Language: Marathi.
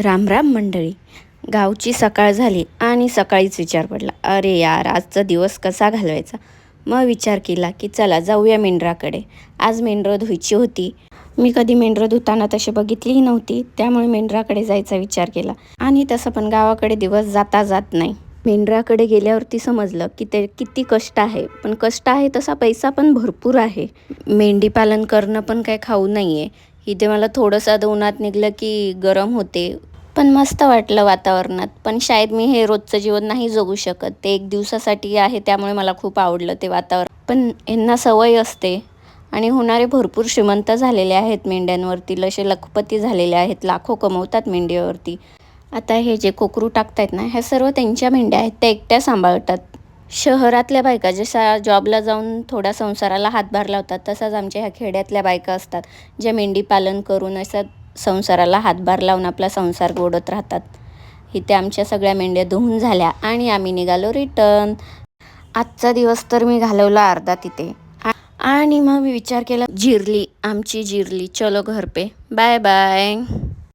राम राम मंडळी. गावची सकाळ झाली आणि सकाळीच विचार पडला, अरे यार आजचा दिवस कसा घालवायचा. मग विचार केला की चला जाऊया मेंढराकडे. आज मेंढरं धुवायची होती. मी कधी मेंढरं धुताना तशी बघितलीही नव्हती, त्यामुळे मेंढराकडे जायचा विचार केला. आणि तसं पण गावाकडे दिवस जाता जात नाही. मेंढराकडे गेल्यावरती समजलं की ते किती कष्ट आहे, पण कष्ट आहे तसा पैसा पण भरपूर आहे. मेंढी पालन करणं पण काय खाऊ नाही आहे. इथे मला थोडंसं उन्हात निघलं की गरम होते, पण मस्त वाटलं वातावरणात. पण शायद मी हे रोजचं जीवन नाही जगू शकत. ते एक दिवसासाठी आहे, त्यामुळे मला खूप आवडलं ते वातावरण. पण यांना सवय असते आणि होणारे भरपूर श्रीमंत झालेले आहेत मेंढ्यांवरती, जसे लखपती झालेले आहेत, लाखो कमवतात मेंढ्यावरती. आता हे जे कोकरू टाकतायत ना, ह्या सर्व त्यांच्या मेंढ्या आहेत, त्या एकट्या सांभाळतात. शहरातल्या बायका जशा जॉबला जाऊन थोडा संसाराला हातभार लावतात, तसाच आमच्या ह्या खेड्यातल्या बायका असतात ज्या मेंढी पालन करून असं संसाराला हातभार लावून आपला संसार गोडत राहतात. इथे आमच्या सगळ्या मेंढ्या धुवून झाल्या आणि आम्ही निघालो रिटर्न. आजचा दिवस तर मी घालवला अर्धा तिथे. आणि मग मी विचार केला, जिरली आमची जिरली, चलो घर पे, बाय बाय.